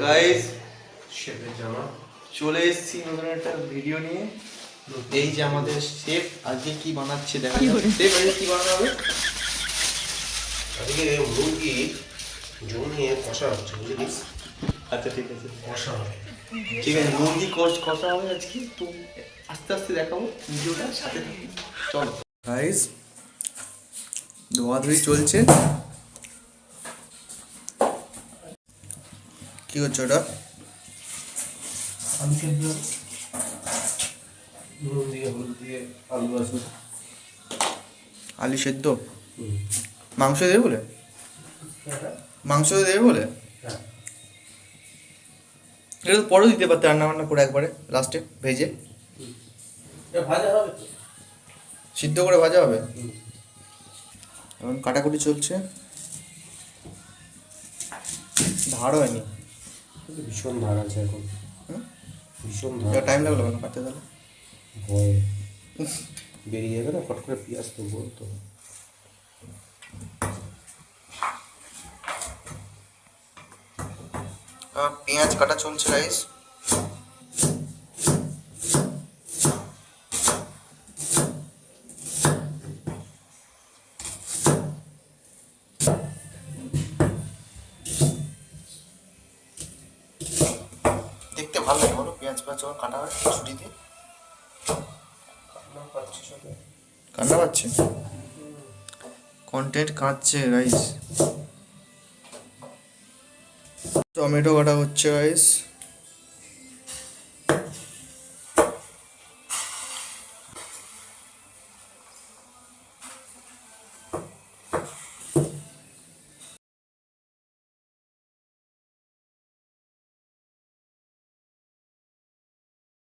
Guys চলে এসেছি নতুন একটা ভিডিও নিয়ে। এই যে আমাদের শেফ আজকে কি বানাচ্ছে দেখা যাক। শেফ আজকে কি বানানো হবে? আজকে মুরগি জমিয়ে কষা হচ্ছে, বুঝলিস? আচ্ছা ঠিক আছে, কষা হবে। ঠিক আছে, মুরগি কষা হবে আজকে। তো আস্তে আস্তে দেখাবো ভিডিওটা, সাথে থাকুন। চলো গাইস, ধোয়াধুয়ি চলছে। কি হচ্ছে ওটা? আলু সেদ্ধ, নুন দিয়ে হলুদ দিয়ে আলু আসবে। আলু সেদ্ধ? মাংস দেবে বলে? মাংস দেবে বলে? হ্যাঁ, এটা তো পরেও দিতে পারতে, রান্না বান্না করে একবারে লাস্টে ভেজে। ভাজা হবে তো, সিদ্ধ করে ভাজা হবে। এখন কাটাকুটি চলছে, ধার হয়নি। ভীষণ ধার আছে এখন, ভীষণ ধার। টাইম লাগলো কেন কাটতে? তাহলে ভয় বেরিয়ে যাবে না, ফট করে পেঁয়াজ তো বলতো। পেঁয়াজ কাটা চলছে গাইস। দেখতে ভালো লাগে বলো, পেঁয়াজ যখন কাটা হয় ছুরি দিয়ে। কান্না পাচ্ছে, কন্টেন্ট কাটছে গাইস। টমেটো কাটা হচ্ছে গাইস।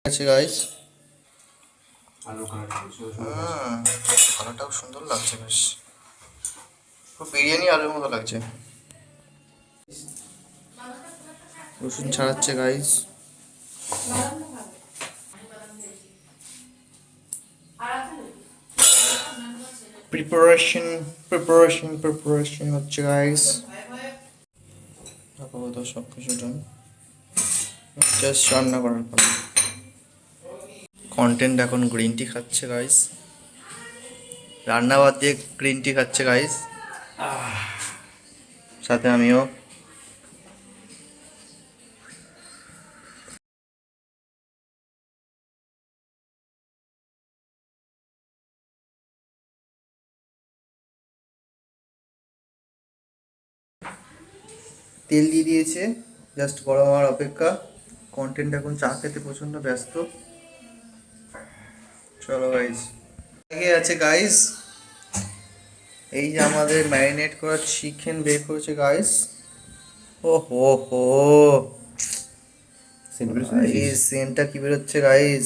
আছে গাইস, কালারটাও সুন্দর লাগছে বেশ, পুরো বিরিয়ানি আলুর মতো লাগছে। রসুন ছাড়াচ্ছে গাইস। প্রিপারেশন হচ্ছে গাইস। আপাতত সব কিছু ডান, জাস্ট রান্না করার পর। কন্টেন্ট এখন গ্রিন টি খাচ্ছে গাইস, রান্না বাদ দিয়ে গ্রিন টি খাচ্ছে গাইস, সাথে আমিও। তেল দিয়ে দিয়েছে, জাস্ট গরম হওয়ার অপেক্ষা। কন্টেন্ট এখন চা খেতে প্রচণ্ড ব্যস্ত। চলো গাইস, আগে আছে গাইস, এই যে আমাদের ম্যারিনেট করা চিকেন বের করেছে গাইস। ও হো হো, এই সেন্টটা কি বেরোচ্ছে গাইস।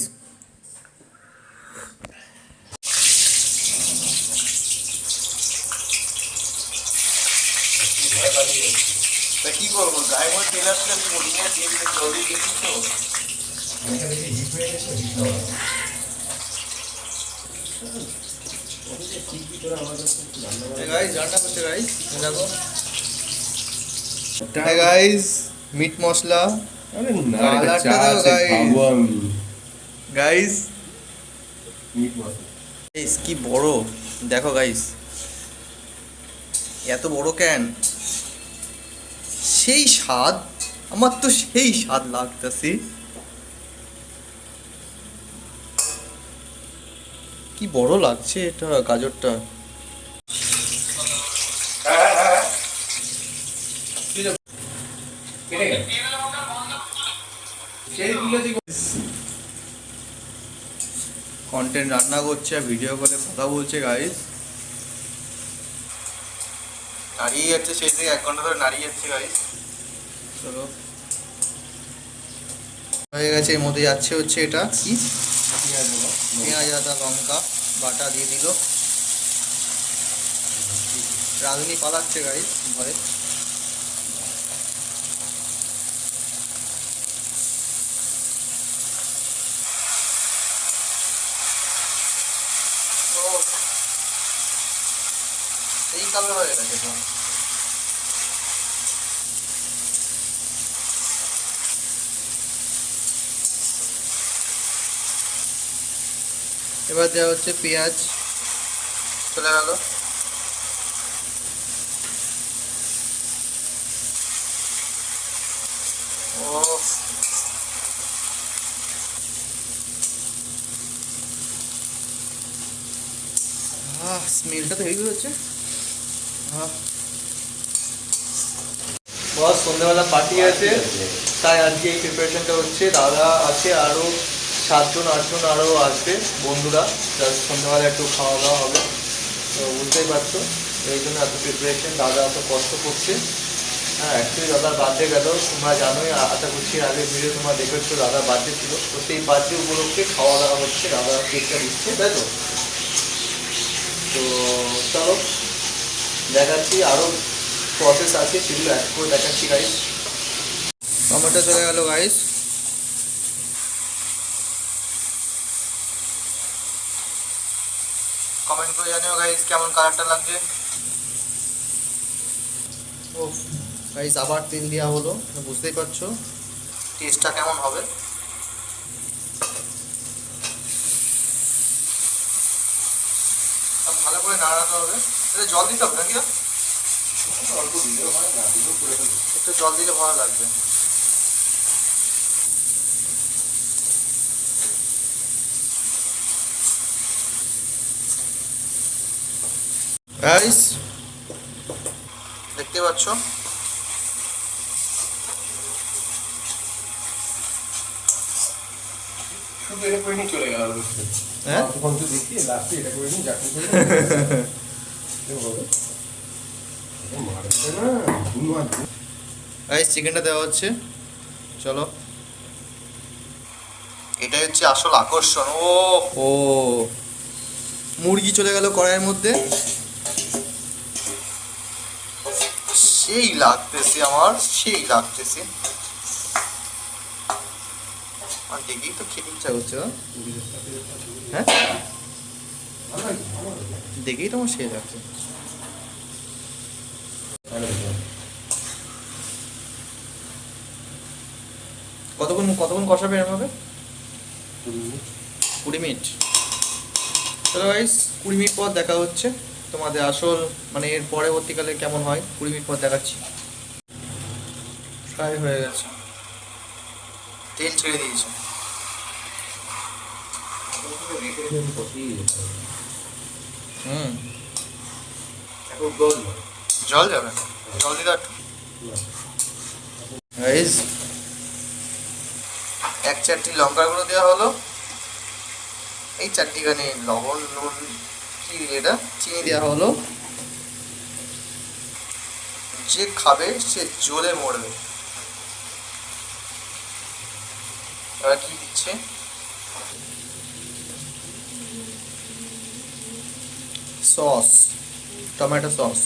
কি করবো, গায়ে মধ্যে তেল আসলে আমি বলি না, তেল জলদি দিয়েছি তো। গাইস রান্না করছে গাইস, দেখো গাইস, মিট মশলা। আরে না, কালারটা দেখো গাইস, মিট মশলা গাইস কি বড় দেখো গাইস, এত বড় ক্যান। সেই স্বাদ, আমার তো সেই স্বাদ লাগতেছে। কি বড় লাগছে এটা গাজরটা। কন্টেন্ট রান্না করছে আর ভিডিও কলে কথা বলছে গাইস। নাড়িয়ে যাচ্ছে, সেই থেকে 1 ঘন্টা ধরে নাড়িয়ে যাচ্ছে গাইস। চলো হয়ে গেছে, এর মধ্যে যাচ্ছে হচ্ছে এটা কি, পেঁয়াজ আদা লঙ্কা বাটা দিয়ে দিল। রাঁধুনি পালাচ্ছে গাইস ঘরে। এই কালার হয়ে গেছে তো। এবার দেওয়া হচ্ছে পেঁয়াজ, চলে গেল। ও স্মেলটা তো হেভি হচ্ছে। বস সন্ধ্যাবেলা পার্টি আছে, তাই আজকে এই প্রিপারেশনটা হচ্ছে। দাদা আছে, আরও 7জন 8জন আরও আসবে বন্ধুরা, জাস্ট সন্ধ্যাবেলা একটু খাওয়া দাওয়া হবে, তো বুঝতেই পারছো এই জন্য এত প্রিপারেশন, দাদা এত কষ্ট করছে। হ্যাঁ, অ্যাকচুয়ালি দাদার বার্থডে গেল, তোমরা জানোই, আশা করছি আগের ভিডিও তোমরা দেখেছো, দাদার বার্থডে ছিল, তো সেই বার্থডে উপলক্ষে খাওয়া দাওয়া হচ্ছে, দাদা কেকটা দিচ্ছে, তাই তো। তো চলো দেখাচ্ছি, আরও প্রসেস আছে, সেগুলো অ্যাড করে দেখাচ্ছি গাইস। টমেটো চলে গেল গাইস। কমেন্ট করে জানিও গাইস কেমন কালারটা লাগছে। ও গাইস আবার তেল দেওয়া হলো, বুঝতেই পারছো টেস্টটা কেমন হবে। ভালো করে নাড়াতে হবে। এটা জল দিতে হবে নাকি? অল্প দিলেও হয়, না দিলেও করে ফেলবে। একটু জল দিলে ভালো লাগবে। গাইস দেখতে পাচ্ছ শুধু এটা করে নিয়ে চলে গেল। হ্যাঁ তখন তো দেখি লাস্টে এটা করে নিয়ে চাটনি করে হবে। মারবে না, ভুল মারবে। গাইস চিকেনটা দেওয়া হচ্ছে, চলো। এটাই হচ্ছে আসল আকর্ষণ। ও ও মুরগি চলে গেল কড়াইয়ের মধ্যে, সেই লাগতেছে আমার, সেই লাগতেছে। আর দেখেই তো খেতে ইচ্ছা করছে। হ্যাঁ দেখেই তো আমার সেই লাগছে। কতক্ষণ কষাবে এরম হবে? 20 মিনিট। চলো গাইস 20 মিনিট পর দেখা হচ্ছে তোমাদের আসল, মানে এর পরবর্তীকালে কেমন হয় 20 মিনিট পর দেখাচ্ছি। ফ্রাই হয়ে গেছে, তেল ছেড়ে দিয়েছে। হুম জল যাবে, জল দিলে একটু। গাইস 1 চারটি লঙ্কার গুঁড়ো দেওয়া হলো, এই চারটিখানি লবণ নুন কি এটা চিনি দেওয়া হলো। যে খাবে সে জ্বলে মরবে। এবার কি দিচ্ছে? Sauce, tomato sauce.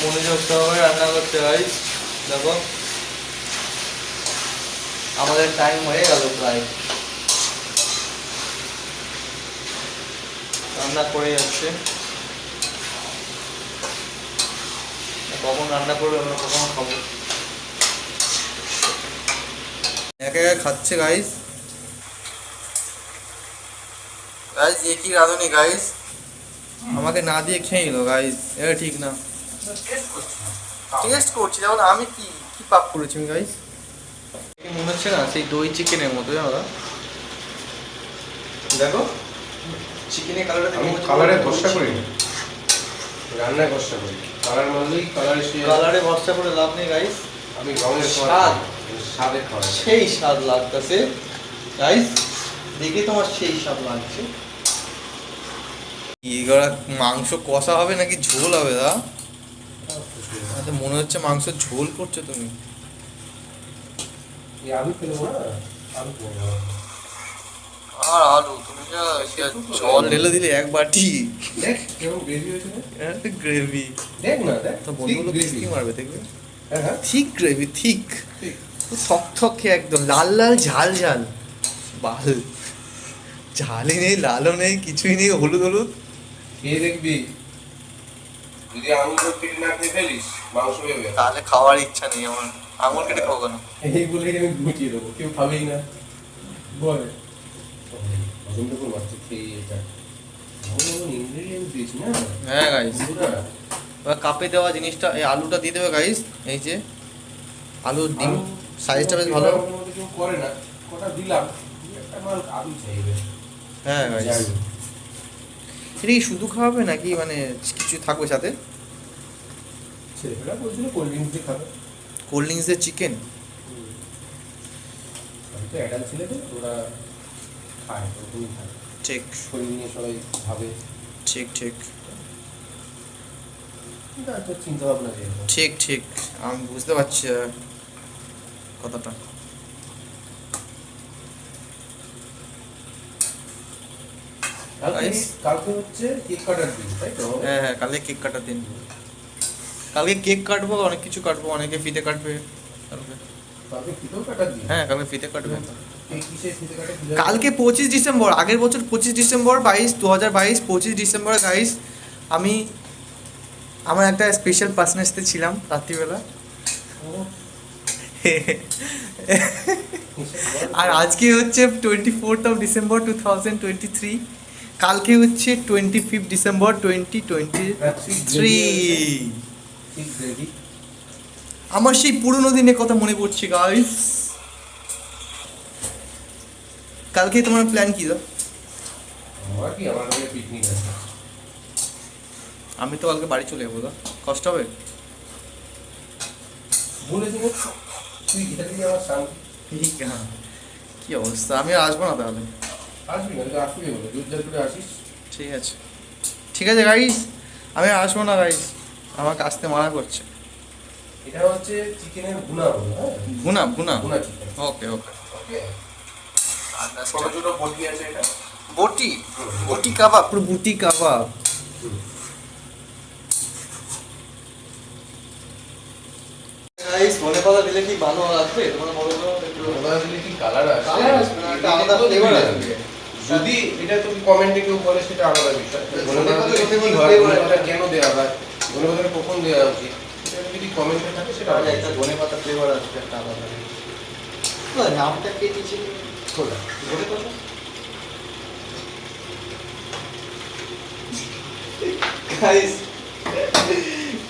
মনোযোগ সহকারে রান্না করতে হয়। দেখো আমাদের টাইম হয়ে গেল প্রায়, রান্না করে যাচ্ছে। কখন রান্না করবে আমরা কখন খাবো, একা একা খাচ্ছে গাইস। গাইস এ কি রাঁধুনি গাইস, আমাকে না দিয়ে খেয়ে নিল গাইস, এটা ঠিক না। টেস্ট করছি যেমন আমি কি কি পাপ করেছি আমি গাইস। মনে হচ্ছে না সেই দই চিকেনের মতো, জানো? দেখো চিকেনের কালারটা আমি কালারে ভরসা করি না, রান্নায় ভরসা করি। কালার মারলেই কালার এসে, কালারে ভরসা করে লাভ নেই গাইস। আমি রঙের স্বাদ, স্বাদে খাওয়া সেই স্বাদ লাগতেছে গাইস, দেখে তোমার সেই স্বাদ লাগছে। এগুলা মাংস কষা হবে নাকি ঝোল হবে? দা মনে হচ্ছে মাংস ঝোল করছো তুমি। আলু ফেলবো না, আলু ফেলবো। আর আলু তুমি যা জল ঢেলে দিলে এক বাটি, দেখ কেমন গ্রেভি হয়েছে, একটা গ্রেভি। দেখ না, দেখ তো বন্ধুগুলো কি মারবে দেখবে, হ্যাঁ ঠিক গ্রেভি, ঠিক থকথকে একদম, লাল লাল ঝাল ঝাল, বাল ঝালই নেই লালও নেই কিছুই নেই, হলুদ হলুদ। খেয়ে দেখবি, যদি আঙুল কেটে না খেয়ে ফেলিস মাংস ভেবে তাহলে খাওয়ার ইচ্ছা নেই আমার, আঙুল কেটে খাবো কেন? এইগুলোই আমি গুটিয়ে দেবো, কেউ খাবেই না বলে পছন্দ করে মাছ খেয়ে এটা ইনগ্রেডিয়েন্ট দিস না। হ্যাঁ গাইস, বন্ধুরা, এবার কাপে দেওয়া জিনিসটা, এই আলুটা দিয়ে দেবে গাইস। এই যে আলুর ডিম আলু সাইজটা বেশ ভালো। আমাদের মধ্যে কেউ করে না, কটা দিলাম, একটা মাল আলু চাইবে। হ্যাঁ গাইস, জানি। এটা কি শুধু খাওয়াবে নাকি মানে কিছু থাকবে সাথে? ছেলেপেলা বলছিল কোল্ড ড্রিঙ্কস দিয়ে খাবে। কোল্ড ড্রিঙ্কস দিয়ে চিকেন? আমি তো অ্যাডাল্ট ছেলে তো, ওরা খায়, ওরকমই খায়। ঠিক শরীর নিয়ে সবাই ভাবে, ঠিক ঠিক এটা একটা চিন্তা ভাবনা যেরকম। ঠিক ঠিক, আমি বুঝতে পারছি কথাটা। Guys? কালকে হচ্ছে কেক কাটার দিন, তাই তো? হ্যাঁ হ্যাঁ, কালকে কেক কাটার দিন। কালকে কেক কাটবো, অনেক কিছু কাটবো, অনেকে ফিতে কাটবে কালকে। কালকে ফিতেও কাটার দিন? হ্যাঁ কালকে ফিতে কাটবে। কেক কিসে ফিতে কাটে কি জানো? কালকে 25 ডিসেম্বর, আগের বছর 25 ডিসেম্বর 2022 25 ডিসেম্বর গাইস, আমি আমার একটা স্পেশাল পার্সনের সাথে ছিলাম রাত্রিবেলা। ও, আর আজকে হচ্ছে 24 ডিসেম্বর 2023, কালকে হচ্ছে 25 ডিসেম্বর 2023। ঠিক রেডি। আমার সেই পুরোনো দিনের কথা মনে পড়ছে গাইস। কালকে তোমার প্ল্যান কি দাও? আমার কি, আমার কাছে পিকনিক আছে। আমি তো কালকে বাড়ি চলে যাবো, কষ্ট হবে। বলেছি না, তুই এটা দিয়ে আমার শান্তি। ঠিক, হ্যাঁ কি অবস্থা, আমি আর আসবো না তাহলে। আসবি না, তুই আসবি বলে জোরজার করে আসিস। ঠিক আছে ঠিক আছে গাইস, আমি আর আসবো না গাইস, আমাকে আসতে মানা করছে। এটা হচ্ছে চিকেনের ভুনা বলে, হ্যাঁ ভুনা ভুনা, ভুনা চিকেন। ওকে ওকে। ওকে, ছোট ছোট বটি আছে এটা। বটি, বটি কাবাব, পুরো বুটি কাবাব। গাইস ধনে পাতা দিলে কি ভালো লাগবে তোমরা বলো তো একটু? ওটা দিলে কি কালার আসে? কালার আসবে না, একটা আলাদা ফ্লেভার আসবে। যদি এটা তুমি কমেন্টে কেউ বলে সেটা আলাদা বিষয়। ধন্যবাদ দিলে কি হয়, ধন্যবাদটা কেন দেওয়া হয়, ধন্যবাদটা কখন দেওয়া উচিত, এটা যদি কমেন্টে থাকে সেটা তাহলে আলাদা একটা বিষয়। ধনে পাতা ফ্লেভার আসবে একটা আলাদা। না নামটা কে দিয়েছে? কোলা ধনে পাতা। গাইস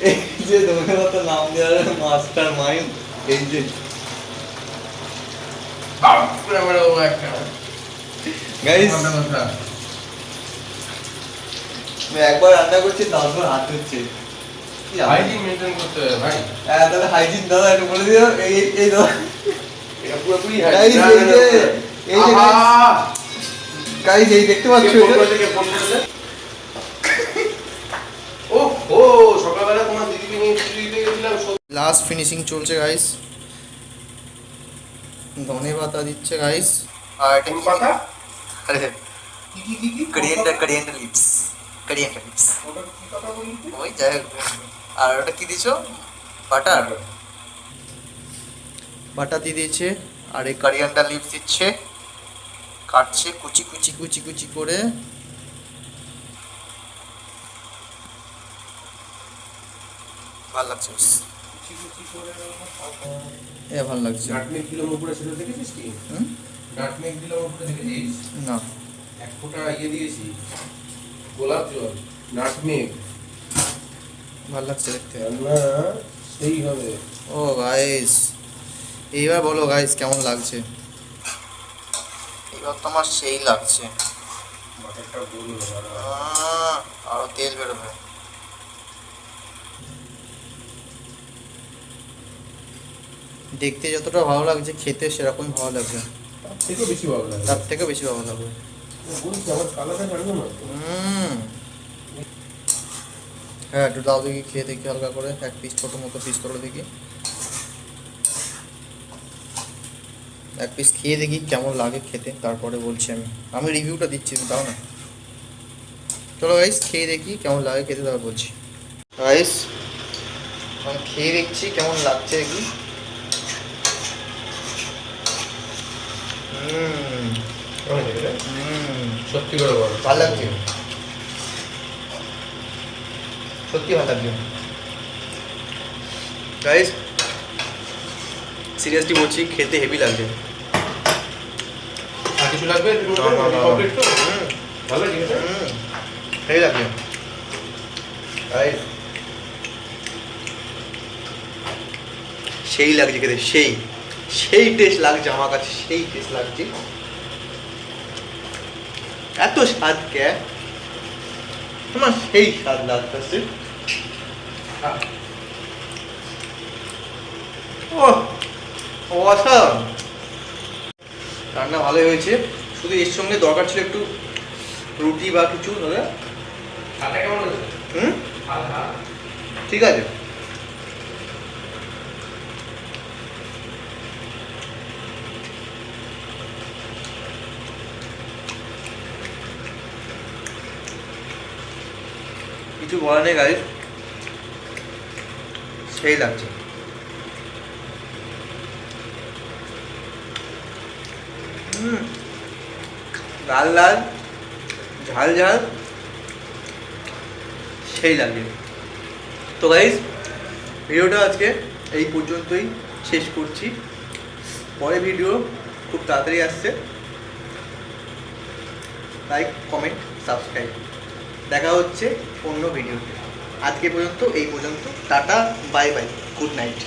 এই যে ধনে পাতা নাম দেওয়ার মাস্টার মাইন্ড এই যে বাপরে, আমার ও একটা গাইস, কথা কথা। আমি একবার রান্না করছি 10 বার হাত ধুচ্ছে। হাইজিন মেইনটেইন করতে হবে ভাই। হ্যাঁ তাহলে হাইজিন দাদা একটু বলে দিও। এই এই দাদা এটা পুরোপুরি গাইস, হাইজিন। এই যে গাইস এই দেখতে পাচ্ছ কে ফোন করেছে, কে ফোন করেছে? ও ও, সকালবেলা তোমার দিদিকে নিয়ে ছুটি দিতে গেছিলাম। লাস্ট ফিনিশিং চলছে গাইস, ধনে পাতা দিচ্ছে গাইস। আর কোন পাতা? আরে কি কি কি কি? কোরিয়েন্ডার লিভস, কোরিয়েন্ডার লিভস ওটা কি কথা বললি তুই? ওই যাই হোক। আর ওটা কি দিছো? বাটার, বাটার দিয়ে দিয়েছে। আর এই কোরিয়েন্ডার লিভস দিচ্ছে, কাটছে কুচি কুচি কুচি কুচি করে। ভালো লাগছে বেশ। কুচি কুচি করে এ ভালো লাগছে। নাটমেগ দিলাম উপরে, সেটা দেখেছিস কি? হুম? নাটমেগ দিলাম উপরে, দেখেছিস? না এক ফোঁটা ইয়ে দিয়েছি, গোলাপ জল, নাটমেগ। ভালো লাগছে দেখতে। রান্না সেই হবে। ও গাইস, এইবার বলো গাইস কেমন লাগছে? এবার তোমার সেই লাগছে। বাটারটা গোল হবে। আরো তেল বেরোবে। দেখতে যতটা ভালো লাগছে খেতে সেরকম ভালো লাগবে, তার থেকেও বেশি ভালো লাগে। তার থেকে বেশি ভালো লাগবে। বলছি আমার কালারটা জানবো না তো। হ্যাঁ একটু দাও দেখি, খেয়ে দেখি হালকা করে, এক পিস ছোটো মতো পিস করে দেখি, এক পিস খেয়ে দেখি কেমন লাগে খেতে, তারপরে বলছি আমি। আমি রিভিউটা দিচ্ছি, দাও না। চলো গাইস খেয়ে দেখি কেমন লাগে খেতে, তারপর বলছি। গাইস আমি খেয়ে দেখছি কেমন লাগছে কি। কেমন লাগে রে? সত্যি করে বল। ভালো লাগছে, সত্যি ভালো লাগছে গাইস, সিরিয়াসলি বলছি, খেতে হেভি লাগছে। আর কিছু লাগবে? না, না, না। কমপ্লিট তো? ভালো লাগছে এটা? হেভি লাগছে গাইস, সেই লাগছে খেতে, সেই সেই টেস্ট লাগছে আমার কাছে, সেই টেস্ট লাগছে। এত স্বাদ কে তোমার, সেই স্বাদ লাগতেছে। ও অসাধারণ, রান্না ভালোই হয়েছে। শুধু এর সঙ্গে দরকার ছিল একটু রুটি বা কিছু ধরে। খাটা কেমন হয়েছে? হুম, হালকা। ঠিক আছে। কিছু বলার নেই গাইস, সেই লাগছে। লাল লাল, ঝাল ঝাল, সেই লাগে। তো গাইস, ভিডিওটা আজকে এই পর্যন্তই শেষ করছি। পরে ভিডিও খুব তাড়াতাড়ি আসছে। Like, comment, subscribe. দেখা হচ্ছে অন্য ভিডিওতে। আজকে পর্যন্ত এই পর্যন্ত। Tata, bye bye, good night.